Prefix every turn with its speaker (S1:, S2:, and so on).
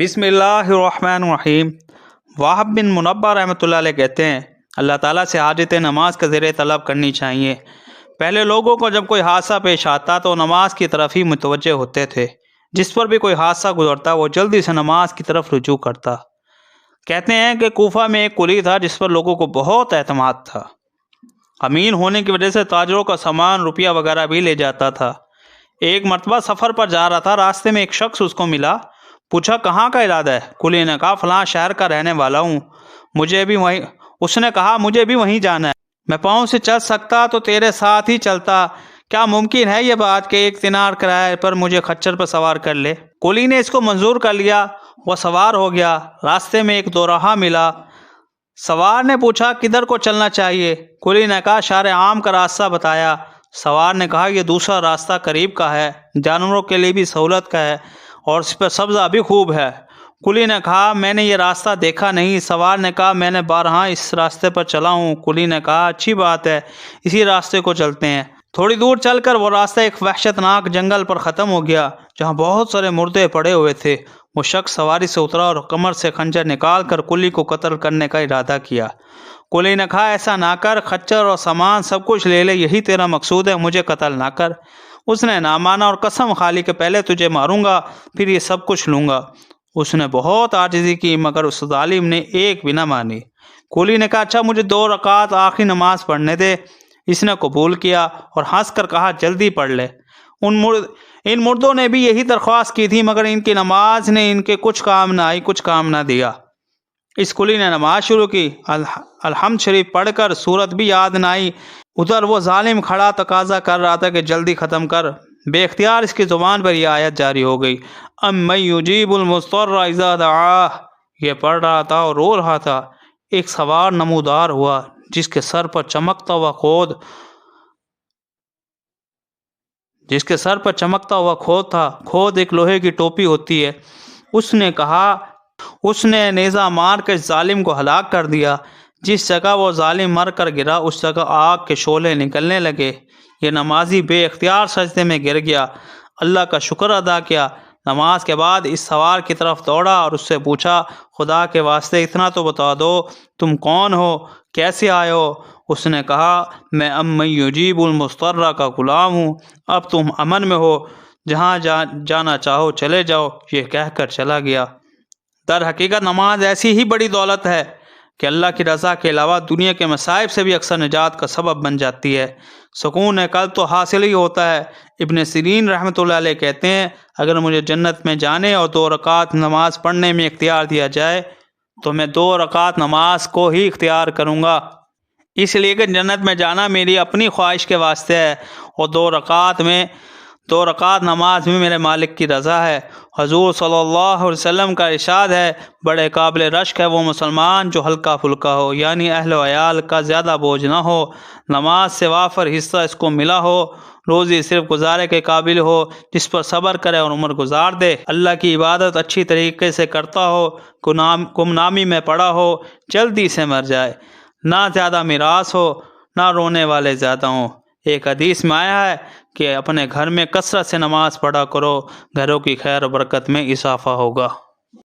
S1: بسم اللہ الرحمن الرحیم۔ وہب بن منبہ رحمۃ اللہ علیہ کہتے ہیں اللہ تعالیٰ سے حاجت نماز کا زیر طلب کرنی چاہیے۔ پہلے لوگوں کو جب کوئی حادثہ پیش آتا تو نماز کی طرف ہی متوجہ ہوتے تھے، جس پر بھی کوئی حادثہ گزرتا وہ جلدی سے نماز کی طرف رجوع کرتا۔ کہتے ہیں کہ کوفہ میں ایک قلی تھا جس پر لوگوں کو بہت اعتماد تھا، امین ہونے کی وجہ سے تاجروں کا سامان روپیہ وغیرہ بھی لے جاتا تھا۔ ایک مرتبہ سفر پر جا رہا تھا، راستے میں ایک شخص اس کو ملا، پوچھا کہاں کا ارادہ ہے؟ قلی نے کہا فلاں شہر کا رہنے والا ہوں، اس نے کہا مجھے بھی وہیں جانا ہے، میں پاؤں سے چل سکتا تو تیرے ساتھ ہی چلتا، کیا ممکن ہے یہ بات کہ 1 دینار کرائے پر مجھے خچر پر سوار کر لے؟ قلی نے اس کو منظور کر لیا، وہ سوار ہو گیا۔ راستے میں ایک دوراہا ملا، سوار نے پوچھا کدھر کو چلنا چاہیے؟ قلی نے کہا شہر عام کا راستہ بتایا۔ سوار نے کہا یہ دوسرا راستہ قریب کا ہے، جانوروں کے لیے بھی سہولت کا ہے اور اس پر سبزہ بھی خوب ہے۔ قلی نے کہا میں نے یہ راستہ دیکھا نہیں۔ سوار نے کہا میں نے بارہا اس راستے پر چلا ہوں۔ قلی نے کہا اچھی بات ہے، اسی راستے کو چلتے ہیں۔ تھوڑی دور چل کر وہ راستہ ایک وحشتناک جنگل پر ختم ہو گیا جہاں بہت سارے مردے پڑے ہوئے تھے۔ وہ شخص سواری سے اترا اور کمر سے خنجر نکال کر قلی کو قتل کرنے کا ارادہ کیا۔ قلی نے کہا ایسا نہ کر، خچر اور سامان سب کچھ لے لے، یہی تیرا مقصود ہے، مجھے قتل نہ کر۔ اس نے نہ مانا اور قسم کھا لی کہ پہلے تجھے ماروں گا پھر یہ سب کچھ لوں گا۔ اس نے بہت عاجزی کی مگر اس ظالم نے ایک بھی نہ مانی۔ قلی نے کہا اچھا مجھے 2 رکعت آخری نماز پڑھنے دے۔ اس نے قبول کیا اور ہنس کر کہا جلدی پڑھ لے۔ ان مردوں نے بھی یہی درخواست کی تھی مگر ان کی نماز نے ان کے کچھ کام نہ آئی، کچھ کام نہ دیا۔ اس قلی نے نماز شروع کی، الحمد شریف پڑھ کر صورت بھی یاد نہ آئی۔ ادھر وہ ظالم کھڑا تقاضا کر رہا تھا کہ جلدی ختم کر۔ بے اختیار اس کی زبان پر یہ آیت جاری ہو گئی، امن یجیب المضطر اذا دعاہ۔ یہ پڑھ رہا تھا اور رو رہا تھا۔ ایک سوار نمودار ہوا جس کے سر پر چمکتا ہوا کھود تھا۔ کھود ایک لوہے کی ٹوپی ہوتی ہے۔ اس نے نیزہ مار کے ظالم کو ہلاک کر دیا۔ جس جگہ وہ ظالم مر کر گرا اس جگہ آگ کے شعلے نکلنے لگے۔ یہ نمازی بے اختیار سجدے میں گر گیا، اللہ کا شکر ادا کیا۔ نماز کے بعد اس سوار کی طرف دوڑا اور اس سے پوچھا خدا کے واسطے اتنا تو بتا دو تم کون ہو، کیسے آئے ہو؟ اس نے کہا میں امن یجیب المضطر کا غلام ہوں، اب تم امن میں ہو، جہاں جانا چاہو چلے جاؤ۔ یہ کہہ کر چلا گیا۔ در حقیقت نماز ایسی ہی بڑی دولت ہے کہ اللہ کی رضا کے علاوہ دنیا کے مصائب سے بھی اکثر نجات کا سبب بن جاتی ہے۔ سکون قلب تو حاصل ہی ہوتا ہے۔ ابن سیرین رحمۃ اللہ علیہ کہتے ہیں اگر مجھے جنت میں جانے اور 2 رکعت نماز پڑھنے میں اختیار دیا جائے تو میں 2 رکعت نماز کو ہی اختیار کروں گا، اس لیے کہ جنت میں جانا میری اپنی خواہش کے واسطے ہے اور 2 رکعت نماز میں میرے مالک کی رضا ہے۔ حضور صلی اللہ علیہ وسلم کا ارشاد ہے بڑے قابل رشک ہے وہ مسلمان جو ہلکا پھلکا ہو، یعنی اہل و عیال کا زیادہ بوجھ نہ ہو، نماز سے وافر حصہ اس کو ملا ہو، روزی صرف گزارے کے قابل ہو، جس پر صبر کرے اور عمر گزار دے، اللہ کی عبادت اچھی طریقے سے کرتا ہو، گمنامی میں پڑا ہو، جلدی سے مر جائے، نہ زیادہ میراث ہو نہ رونے والے زیادہ ہوں۔ ایک حدیث میں آیا ہے کہ اپنے گھر میں کثرت سے نماز پڑھا کرو، گھروں کی خیر و برکت میں اضافہ ہوگا۔